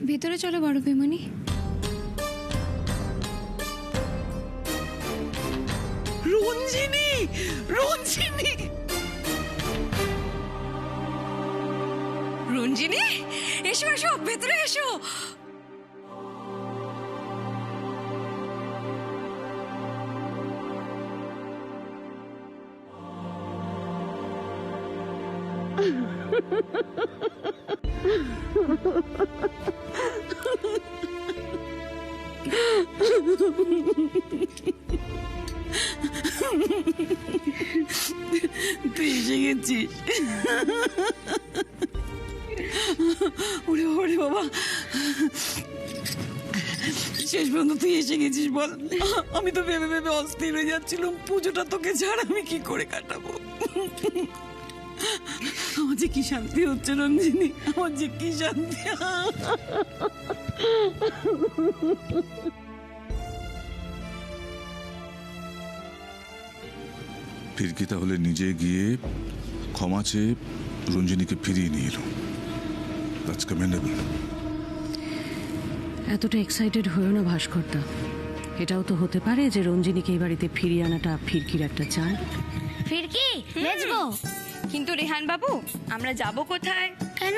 ভেতরে চলো বড় বেমনি। রঞ্জিনী, রঞ্জিনী, রঞ্জিনী, এসো এসো, ভেতরে এসো। তুই এসে গেছিস। ওরে ওরে বাবা, শেষ পর্যন্ত তুই এসে গেছিস বল। আমি তো ভেবে ভেবে অস্থির হয়ে যাচ্ছিলাম, পুজোটা তোকে ছাড়া আমি কি করে কাটাবো। আমার যে কি শান্তি হচ্ছে রঞ্জিনী, আমার যে কি শান্তি। ফিরকি তাহলে নিজে গিয়ে ক্ষমা চেয়ে রঞ্জিনীকে ফিরিয়ে নিয়ে এলো। That's commendable. এতটা এক্সাইটেড হয়েও না ভাস্করদা। এটাও তো হতে পারে যে রঞ্জিনীকে এই বাড়িতে ফিরিয়ে আনাটা ফিরকির একটা চাল। ফিরকি, লেটস গো। কিন্তু রেহান বাবু, আমরা যাব কোথায়? কেন?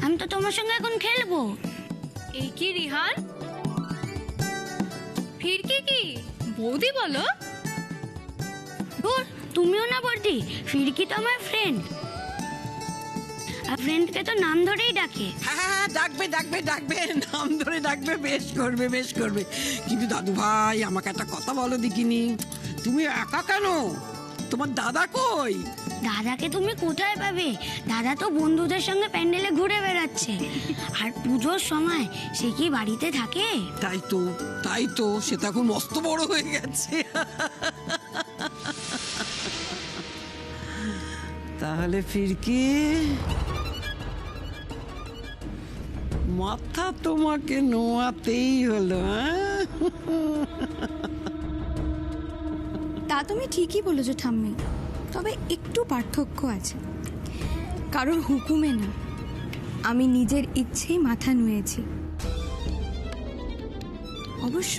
আমি তো তোমার সঙ্গে এখন খেলবো। এই কি রিহান, ফিরকি কি বৌদি বলো? ধুর, তুমিও না বর্দি, ফিরকি তো আমার ফ্রেন্ড, আর ফ্রেন্ডকে তো নাম ধরেই ডাকে। হ্যাঁ, ডাকবে ডাকবে ডাকবে, নাম ধরে ডাকবে, বেশ করবে বেশ করবে। কিন্তু দাদু ভাই, আমাকে একটা কথা বলো দেখিনি, তুমি একা কেন? তোমার দাদা কই? দাদাকে তুমি কোথায় পাবে? দাদা তো বন্ধুদের সঙ্গে প্যান্ডেলে ঘুরে বেড়াচ্ছে। আর পুজোর সময় সে কি বাড়িতে থাকে? তাই তো, তাই তো, সে তো এখন মস্ত বড় হয়ে গেছে। তাহলে ফিরকি, মাথা তোমাকে নোয়াতেই হলো। তা তুমি ঠিকই বলেছো ঠাম্মি, তবে একটু পার্থক্য আছে। কারোর হুকুমে না, আমি নিজের ইচ্ছেই মাথা নুয়েছি। অবশ্য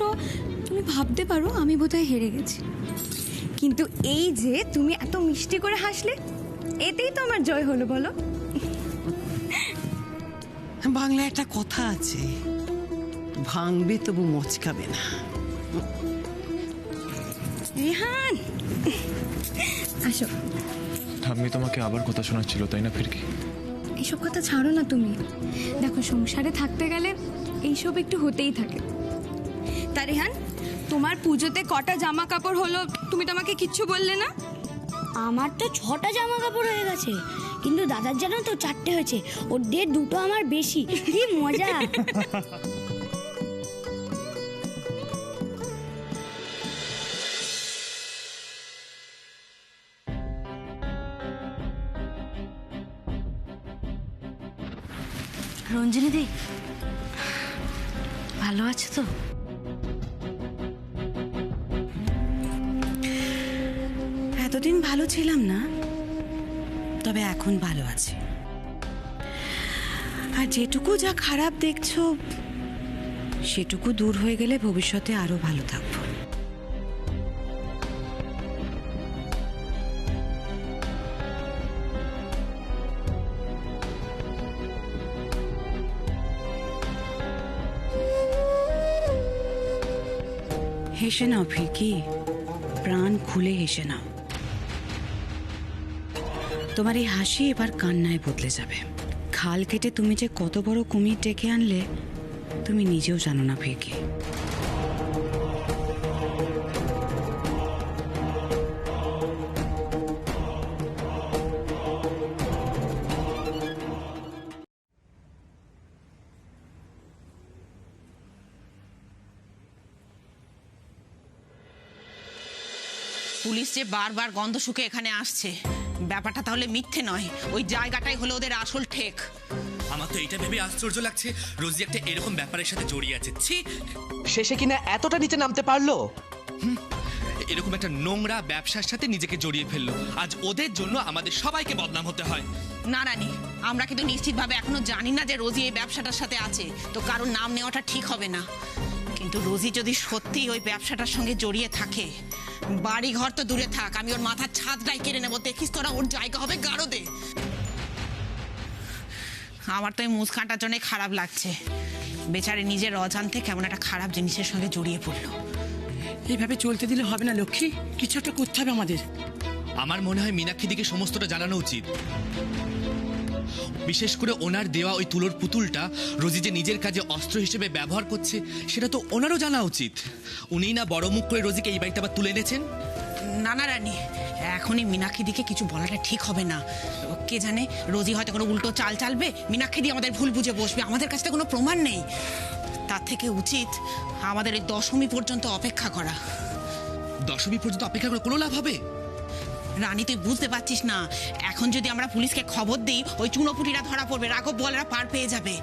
তুমি ভাবতে পারো আমি বোধহয় হেরে গেছি, কিন্তু এই যে তুমি এত মিষ্টি করে হাসলে, এতেই তো আমার জয় হলো বলো। বাংলায় একটা কথা আছে, ভাঙবে তবু মচকাবে না। রেহান, আসো। ঠাম্মি তোমাকে আবার কথা শোনাচ্ছিল, তাই না ফিরকি? এইসব কথা ছাড়ো না তুমি। দেখো, সংসারে থাকতে গেলে এইসব একটু হতেই থাকে। তা রেহান, তোমার পুজোতে কটা জামা কাপড় হলো, তুমি তো আমাকে কিচ্ছু বললে না। আমার তো 6টা জামা কাপড় হয়ে গেছে, কিন্তু দাদার জানো তো 4টে হয়েছে। ওর দিয়ে 2টো আমার বেশি। কি মজা। রঞ্জিনী দি, ভালো আছে তো? এতদিন ভালো ছিলাম না, তবে এখন ভালো আছি। আর যেটুকু যা খারাপ দেখছো, সেটুকু দূর হয়ে গেলে ভবিষ্যতে আরো ভালো থাকবো। হেসে নাও ফিরকি, প্রাণ খুলে হেসে নাও। তোমার এই হাসি এবার কান্নায় বদলে যাবে। খাল কেটে তুমি যে কত বড় কুমির ডেকে আনলে, তুমি নিজেও জানো না ফিরকি। পুলিশ যে বারবার গন্ধ শুকে এখানে আসছে, ব্যাপারটা তাহলে মিথ্যে নয়, ওই জায়গাটাই হলো ওদের আসল ঠেক। আমার তো এটা ভেবে আশ্চর্য লাগছে, রোজি একটা এরকম ব্যাপারের সাথে জড়িয়ে আছে। ছি, শেষে কিনা এতটা নিচে নামতে পারলো। এরকম একটা নোংরা ব্যবসার সাথে নিজেকে জড়িয়ে ফেললো। আজ ওদের জন্য আমাদের সবাইকে বদনাম হতে হয়। না রানী, আমরা কিন্তু নিশ্চিতভাবে এখনো জানি না যে রোজি এই ব্যবসাটার সাথে আছে, তো কারোর নাম নেওয়াটা ঠিক হবে না। কিন্তু রোজি যদি সত্যি ওই ব্যবসাটার সঙ্গে জড়িয়ে থাকে, বাড়ি ঘর তো দূরে থাক, আমি ওর মাথার ছাদটাই কেড়ে নেবো। দেখিস তোরা, ওর জায়গা হবে গারদে। আমার তো এই মুস্কানটার জন্য খারাপ লাগছে। বেচারে নিজের অজান্তে কেমন একটা খারাপ জিনিসের সঙ্গে জড়িয়ে পড়লো। এইভাবে চলতে দিলে হবে না লক্ষ্মী, কিছু একটা করতে হবে আমাদের। আমার মনে হয় মীনাক্ষীদিকে সমস্তটা জানানো উচিত। বিশেষ করে ওনার দেওয়া ওই তুলোর পুতুলটা রোজি যে নিজের কাজে অস্ত্র হিসেবে ব্যবহার করছে, সেটা তো ওনারও জানা উচিত। উনি না বড় মুখ করে রোজিকে এই বাড়িতে আবার তুলে এনেছেন। না না রানী, এখনই মীনাক্ষীদিকে কিছু বলাটা ঠিক হবে না। কে জানে, রোজি হয়তো কোনো উল্টো চাল চালবে, মীনাক্ষীদি আমাদের ভুল বুঝে বসবে। আমাদের কাছে তো কোনো প্রমাণ নেই। তার থেকে উচিত আমাদের এই দশমী পর্যন্ত অপেক্ষা করা। দশমী পর্যন্ত অপেক্ষা করে কোনো লাভ হবে? রানী, তুই বুঝতে পারছিস না, এখন যদি আমরা পুলিশকে খবর দিই, ওই চুনোপুটিরা ধরা পড়বে, রাঘব বলেরা পার পেয়ে যাবে।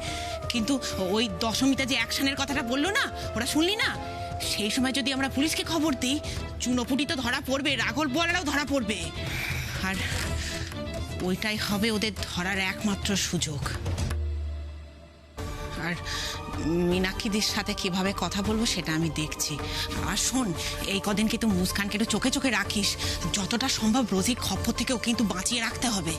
কিন্তু ওই দশমীতে যে অ্যাকশনের কথাটা বললো না, ওরা শুনলি না? সেই সময় যদি আমরা পুলিশকে খবর দিই, চুনোপুটি তো ধরা পড়বে, রাঘব বলেরাও ধরা পড়বে, আর ওইটাই হবে ওদের ধরার একমাত্র সুযোগ। আর মীনাক্ষীদের সাথে কিভাবে কথা বলবো সেটা আমি দেখছি। আর শোন, এই কদিন কিন্তু মুস্কানকে একটু চোখে চোখে রাখিস। যতটা সম্ভব রোজির খপ্পর থেকেও কিন্তু বাঁচিয়ে রাখতে হবে।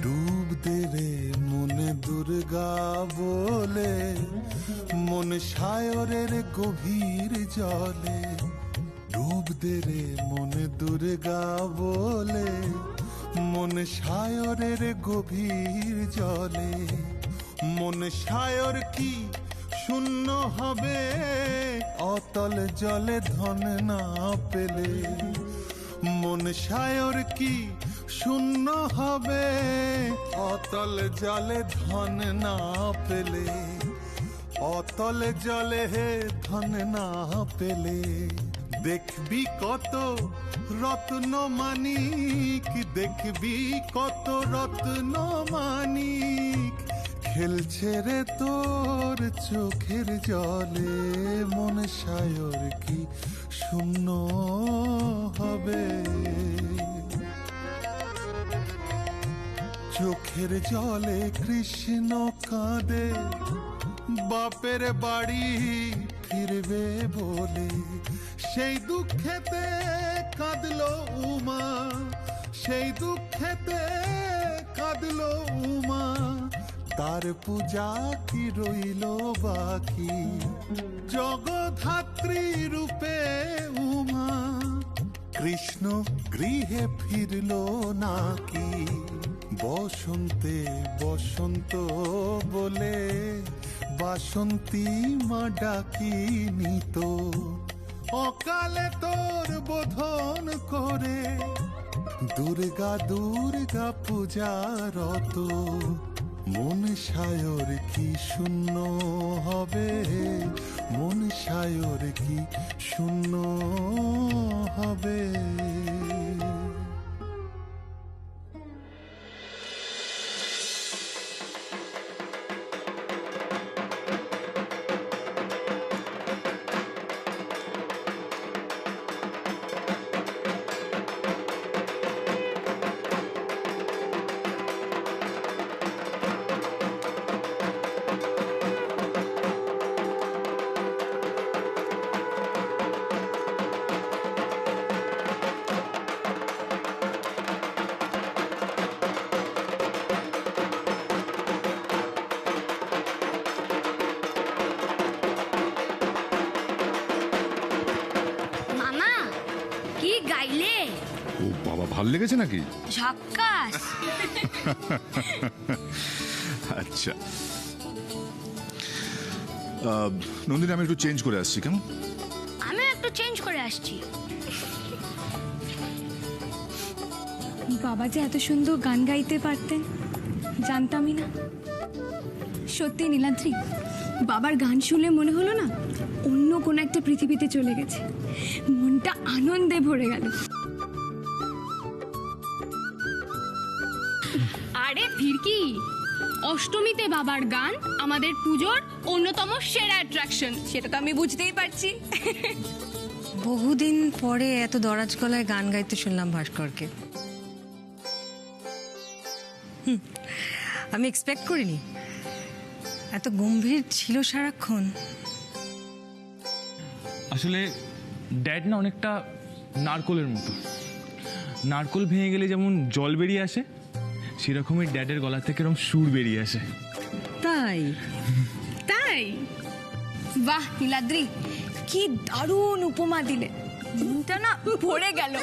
ডুব দে রে মনে দুর্গা বলে, মন সায়রের গভীর জলে। ডুব দে রে মনে দুর্গা বলে, মন সায়রের গভীর জলে। মন সায়র কি শূন্য হবে অতল জলে ধন না পেলে? মন সায়র কি শূন্য হবে অতল জলে ধন না পেলে? অতল জলে হে ধন না পেলে দেখবি কত রত্ন মানিক, দেখবি কত রত্ন মানিক খেলছে রে তোর চোখের জলে। মন সায়র কি শূন্য হবে? চোখের জলে কৃষ্ণ কাঁদে বাপের বাড়ি ফিরবে বলে। সেই দুঃখেতে কাঁদলো উমা, সেই দুঃখেতে কাঁদলো উমা। তার পূজা কি রইল বাকি? জগধাত্রী রূপে উমা কৃষ্ণ গৃহে ফিরল নাকি? বসন্তে বসন্ত বলে বাসন্তী মা ডাকিনি তো। অকালে তোর বোধন করে দুর্গা দুর্গা পূজারত। মন সায়র কি শূন্য হবে? মন সায়র কি শূন্য হবে? গাইলে? ও বাবা, ভাল লেগেছে নাকি? ঝাক্কাস। আচ্ছা নন্দিনী, আমি একটু চেঞ্জ করে আসছি, কেমন? আমি একটু চেঞ্জ করে আসছি। বাবা যে এত সুন্দর গান গাইতে পারতেন, জানতামই না। সত্যি নীলাদ্রি, বাবার গান শুনলে মনে হলো না অন্য কোনো একটা পৃথিবীতে চলে গেছে, মনটা আনন্দে ভরে গেল। আরে ফিরকি, অষ্টমীতে বাবার গান আমাদের পুজোর অন্যতম সেরা অ্যাট্রাকশন। সেটা তো আমি বুঝতেই পারছি। বহুদিন পরে এত দরাজ গলায় গান গাইতে শুনলাম ভাস্করকে। আমি এক্সপেক্ট করিনি এত গম্ভীর ছিল সারাক্ষণ। আসলে ড্যাড না অনেকটা নারকোলের মতো। নারকোল ভেঙে গেলে যেমন জল বেরিয়ে আসে, সেরকমই ড্যাডের গলা থেকে এরকম সুর বেরিয়ে আসে। তাই তাই? বাহ নীলাদ্রি, কি দারুণ উপমা দিলে, মনটা না ভরে গেল।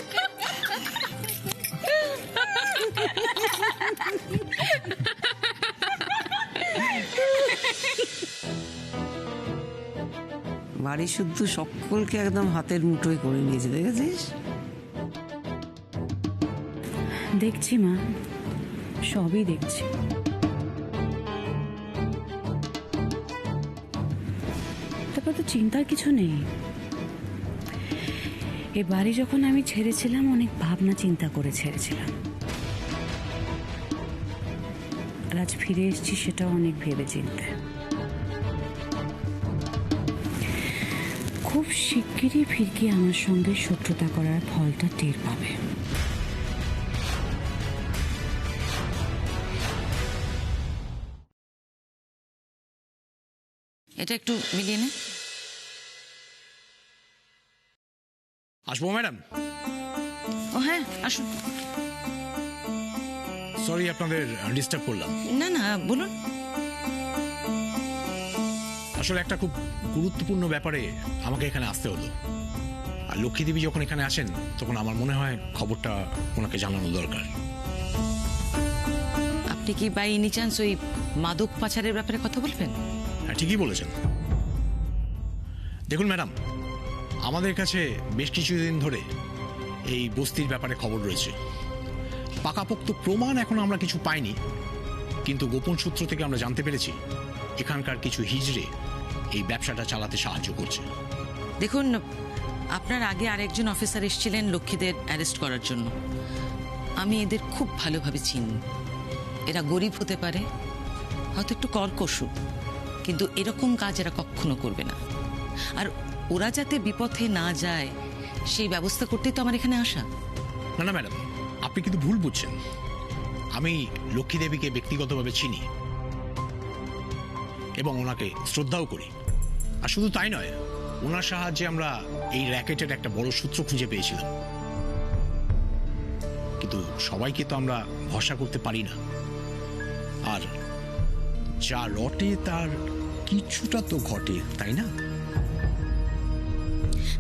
বাড়ি শুদ্ধ সকলকে একদম হাতের মুঠোয় করে নিয়েছে, দেখেছিস? দেখছি মা, সবই দেখছি। তারপর তো চিন্তার কিছু নেই। এ বাড়ি যখন আমি ছেড়েছিলাম অনেক ভাবনা চিন্তা করে ছেড়েছিলাম, আর আজ ফিরে এসেছি সেটাও অনেক ভেবে চিন্তে। খুব শিগগিরই ফিরকি আমার সঙ্গে শত্রুতা করার ফলটা টের পাবে। এটা একটু মিলিয়ে নে। আসবো ম্যাডাম? ও হ্যাঁ, আসুন। সরি আপনাদের ডিস্টার্ব করলাম। না না, বলুন। আসলে একটা খুব গুরুত্বপূর্ণ ব্যাপারে আমাকে এখানে আসতে হলো। আর লক্ষ্মী দেবী যখন এখানে আসেন তখন আমার মনে হয় খবরটা ওনাকে জানানো দরকার। আপনি কি বাই এনি চান্স ওই মাদক পাচারের ব্যাপারে কথা বলবেন? হ্যাঁ, ঠিকই বলেছেন। দেখুন ম্যাডাম, আমাদের কাছে বেশ কিছুদিন ধরে এই বস্তির ব্যাপারে খবর রয়েছে। পাকাপোক্ত প্রমাণ এখনো আমরা কিছু পাইনি, কিন্তু গোপন সূত্র থেকে আমরা জানতে পেরেছি এখানকার কিছু হিজড়ে এই ব্যবসাটা চালাতে সাহায্য করছে। দেখুন, আপনার আগে আরেকজন অফিসার এসেছিলেন লক্ষ্মীদের অ্যারেস্ট করার জন্য। আমি এদের খুব ভালোভাবে চিনি। এরা গরিব হতে পারে, হয়তো একটু কর্কশ, কিন্তু এরকম কাজ এরা কখনো করবে না। আর ওরা যাতে বিপথে না যায় সেই ব্যবস্থা করতেই তো আমার এখানে আসা। না না ম্যাডাম, আপনি কিন্তু ভুল বুঝছেন। আমি লক্ষ্মী দেবীকে ব্যক্তিগতভাবে চিনি এবং ওনাকে শ্রদ্ধাও করি। আর শুধু তাই নয়, ওনার সাহায্যে আমরা এই র্যাকেটের একটা বড় সূত্র খুঁজে পেয়েছিলাম। কিন্তু সবাইকে তো আমরা ভরসা করতে পারি না, আর যা রটে তার কিছুটা তো ঘটে, তাই না?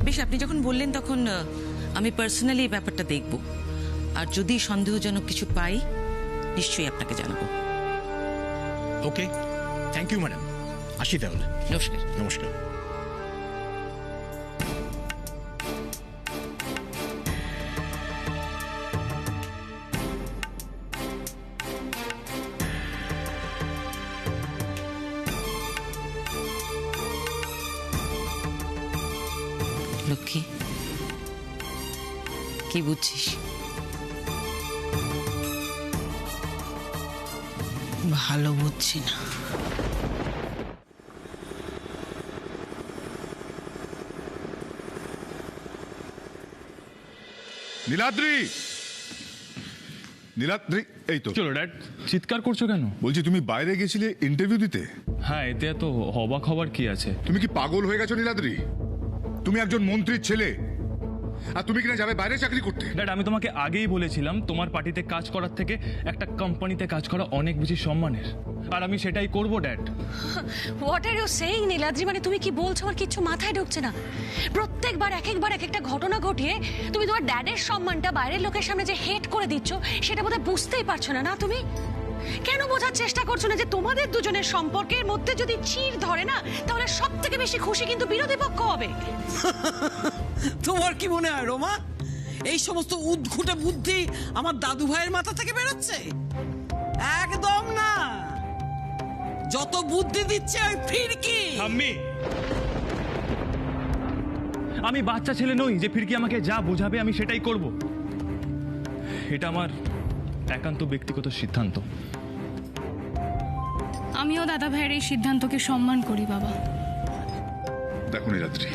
বেশ, আপনি যখন বললেন তখন আমি পার্সোনালি এই ব্যাপারটা দেখব, আর যদি সন্দেহজনক কিছু পাই নিশ্চয়ই আপনাকে জানাবো। ওকে, থ্যাংক ইউ ম্যাডাম। আসি তাহলে। নমস্কার। নমস্কার। লক্ষ্মী, কি বুঝছিস? ভালো বুঝছি না। নীলাদ্রি, নীলাদ্রি, এই তো। চলো ড্যাড, চিৎকার করছো কেন? বলছি তুমি বাইরে গেছিলে ইন্টারভিউ দিতে। হ্যাঁ, এতে এত অবাক হবার কি আছে? তুমি কি পাগল হয়ে গেছো নীলাদ্রি? তুমি একজন মন্ত্রীর ছেলে, আর তুমি কিনা যাবে বাইরে চাকরি করতে? ড্যাড, আমি তোমাকে আগেই বলেছিলাম তোমার পার্টিতে কাজ করার থেকে একটা কোম্পানিতে কাজ করা অনেক বেশি সম্মানের, আর আমি সেটাই করব dad. What are you saying Niladri? মানে তুমি কি বলছো আমার কিচ্ছু মাথায় ঢুকছে না। প্রত্যেকবার এক একটা ঘটনা ঘটিয়ে তুমি তোমার ড্যাডের সম্মানটা বাইরের লোকের সামনে যে হেট করে দিচ্ছ সেটা বোধহয় বুঝতেই পারছো না। না, তুমি কেন বোঝার চেষ্টা করছো না যে তোমাদের দুজনের সম্পর্কের মধ্যে যদি চির ধরে না, তাহলে সব থেকে বেশি খুশি কিন্তু বিরোধী পক্ষ হবে। তোমার কি মনে হয় রোমা, এই সমস্ত উদ্ঘুটে বুদ্ধি আমার দাদু ভাইয়ের মাথা থেকে বেরোচ্ছে? একদম না, যত বুদ্ধি দিচ্ছে ওই ফিরকি। ঠাম্মি, আমি বাচ্চা ছেলে নই যে ফিরকি আমাকে যা বোঝাবে আমি সেটাই করব। এটা আমার একান্ত ব্যক্তিগত সিদ্ধান্ত। আমিও দাদা ভাইয়ের এই সিদ্ধান্তকে সম্মান করি বাবা। দেখো নীলাদ্রি,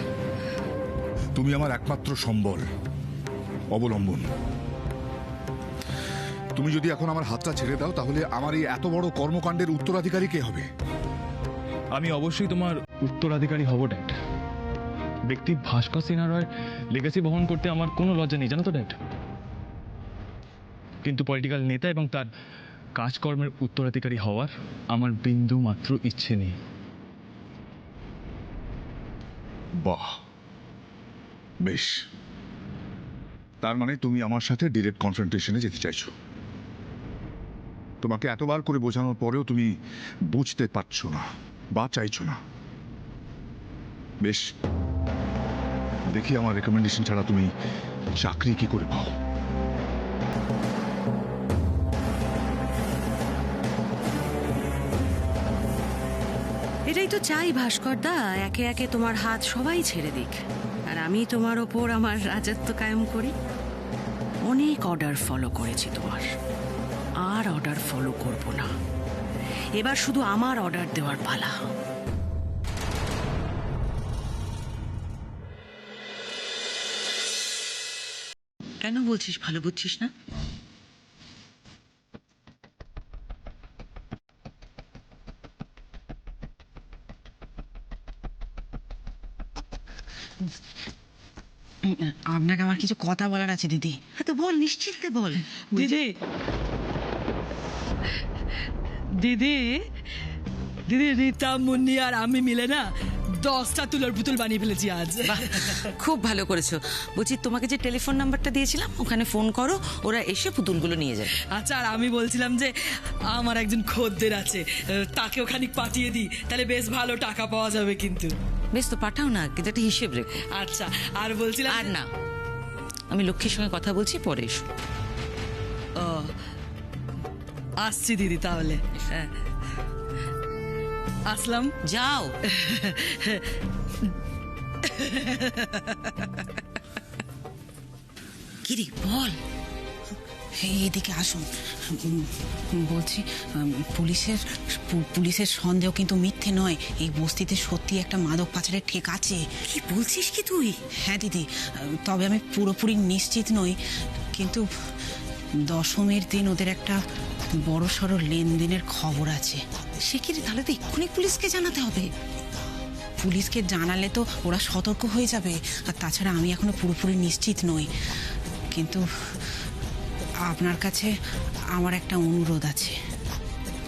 তুমি আমার একমাত্র সম্বল, অবলম্বন। তুমি যদি এখন আমার হাতটা ছেড়ে দাও তাহলে আমার এই এত বড় কর্মকাণ্ডের উত্তরাধিকারী কে হবে? আমি অবশ্যই তোমার উত্তরাধিকারী হব ড্যাড। ব্যক্তি ভাস্কর সিনহা রয় লেগাসি বহন করতে আমার কোনো লজ্জা নেই, জানো তো ড্যাড। কিন্তু পলিটিক্যাল নেতা এবং তার কাজকর্মের উত্তরাধিকারী হওয়ার আমার বিন্দু মাত্র ইচ্ছে নেই। বাহ, বেশ। তার মানে তুমি আমার সাথে ডিরেক্ট কনফ্রন্টেশনে যেতে চাইছো। তোমাকে এতবার করে বোঝানোর পরেও তুমি বুঝতে পারছো না বা চাইছো না। বেশ, দেখি আমার রেকমেন্ডেশন ছাড়া তুমি চাকরি কি করে পাও। এটাই তো চাই ভাস্কর দা, একে একে তোমার হাত সবাই ছেড়ে দিক আর আমি তোমার ওপর আমার রাজত্ব কায়েম করি। অনেক অর্ডার ফলো করেছি তোমার, আর অর্ডার ফলো করব না। এবার শুধু আমার অর্ডার দেওয়ার পালা। কেন বলছিস ভালো বুঝছিস না? আপনাকে আমার কিছু কথা বলার আছে দিদি। হ্যাঁ তো বল, নিশ্চিন্তে বল। দিদি দিদি দিদি রীতা, মুন্নি আর আমি মিলে না 10টা তুলোর পুতুল বানিয়ে ফেলেছি আজ। খুব ভালো করেছো। বলছি, তোমাকে যে টেলিফোন নাম্বারটা দিয়েছিলাম ওখানে ফোন করো, ওরা এসে পুতুলগুলো নিয়ে যাবে। আচ্ছা, আর আমি বলছিলাম যে আমার একজন খদ্দের আছে, তাকেও খানিক পাঠিয়ে দিই, তাহলে বেশ ভালো টাকা পাওয়া যাবে। কিন্তু বেশ, তো পাঠাও না, কিন্তু একটা হিসেব রেখো। আচ্ছা, আর বলছিলাম আর না, আমি লক্ষ্মীর সঙ্গে কথা বলছি, পরে এসো। ও, আসছি দিদি, তাহলে আসলাম। যাও। কিরে বল। এদিকে আসুন। বলছি, পুলিশের সন্দেহ কিন্তু মিথ্যে নয়। এই বস্তিতে সত্যি একটা মাদক পাচারের ঠেক আছে। কি বলছিস কি তুই? হ্যাঁ দিদি, তবে আমি পুরোপুরি নিশ্চিত নই। কিন্তু দশমীর দিন ওদের একটা বড়সড় লেনদেনের খবর আছে। সে কি রে? তাহলে তো এক্ষুনি পুলিশকে জানাতে হবে। পুলিশকে জানালে তো ওরা সতর্ক হয়ে যাবে। আর তাছাড়া আমি এখনো পুরোপুরি নিশ্চিত নই। কিন্তু আপনার কাছে আমার একটা অনুরোধ আছে।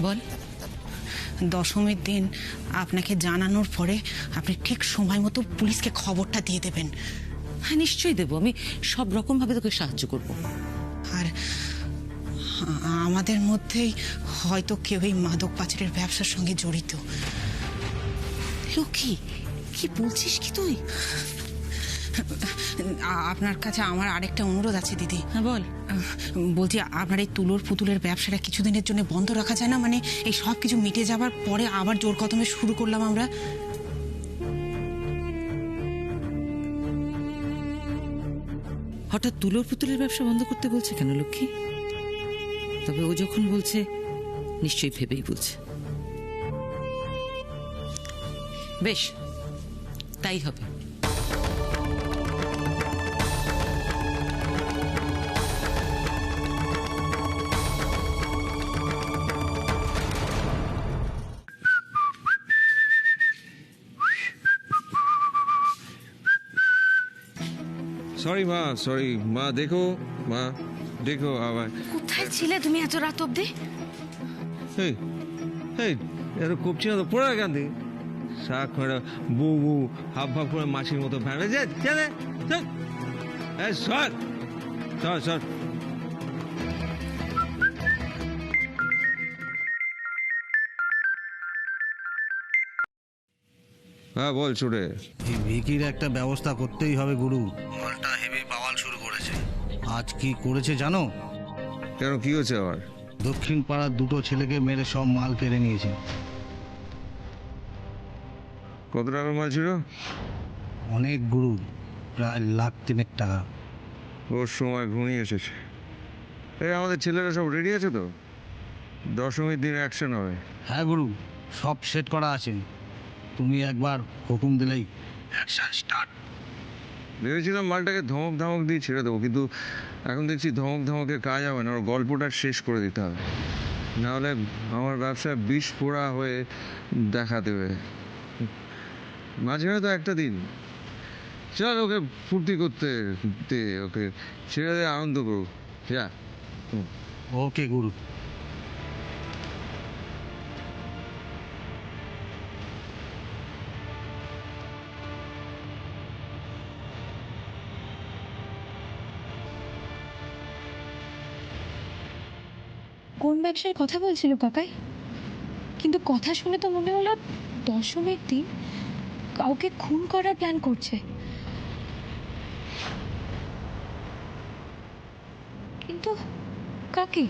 বল। দশমীর দিন আপনাকে জানানোর পরে আপনি ঠিক সময় মতো পুলিশকে খবরটা দিয়ে দেবেন। হ্যাঁ, নিশ্চয়ই দেবো। আমি সব রকমভাবে তোকে সাহায্য করব। আর আমাদের মধ্যেই হয়তো কেউ এই মাদক পাচারের ব্যবসার সঙ্গে জড়িত। লক্ষ্মী, কি বলছিস কি তুই? আপনার কাছে আমার আরেকটা অনুরোধ আছে দিদি। হ্যাঁ বল। বলছি, আপনার এই তুলোর পুতুলের ব্যবসাটা কিছুদিনের জন্য বন্ধ রাখা যায় না? মানে এই সব কিছু মিটে যাবার পরে আবার জোর কদমে শুরু করলাম আমরা। হঠাৎ তুলোর পুতুলের ব্যবসা বন্ধ করতে বলছে কেন লক্ষ্মী? তবে ও যখন বলছে নিশ্চয়ই ভেবেই বলছে। বেশ, তাই হবে। সরি মা, সরি মা, দেখো মা, দেখো আমার। কোথায় ছিলে তুমি এত রাত অব্দি? এই এই এত কপছি না তো, পড়ে কেন দিই শাক খড়া বউ বউ হাফ হাফ করে মাছির মতো ভেড়ে যায়। সর সর সর। হ্যাঁ বল ছুটে। এই ভিকির একটা ব্যবস্থা করতেই হবে গুরু। মালটা হেভি বাওয়াল শুরু করেছে। আজ কি করেছে জানো? কেন, কি হয়েছে আবার? দক্ষিণ পাড়ার দুটো ছেলেকে মেরে সব মাল কেড়ে নিয়েছে। কত টাকার মাল ছিল? অনেক গুরু, প্রায় 1,03,000 টাকা। ওর সময় ঘুমিয়ে এসেছে। এই আমাদের ছেলেরা সব রেডি আছে তো? দশমীর দিন অ্যাকশন হবে। হ্যাঁ গুরু, সব সেট করা আছে। তুমি একবার হুকুম দিলেই অ্যাকশন স্টার্ট। ভেবেছিলাম মালটাকে ধমক ধমক দিয়ে ছেড়ে দেবো, কিন্তু এখন দেখছি ধমক ধমকের কাজ হবে না, ওর গল্পটা শেষ করে দিতে হবে, নাহলে আমার ব্যবসায় বিষ পোড়া হয়ে দেখা দেবে। মাঝে হয়তো একটা দিন চল ওকে ফুর্তি করতে দে, ওকে ছেড়ে দে, আনন্দ করুক। যা। ওকে গুরু। কোন ব্যবসার কথা বলছিল কাকাই? কিন্তু কথা শুনে তো মনে হলো দশমীর দিন কাউকে খুন করার প্ল্যান করছে। কিন্তু কাকে?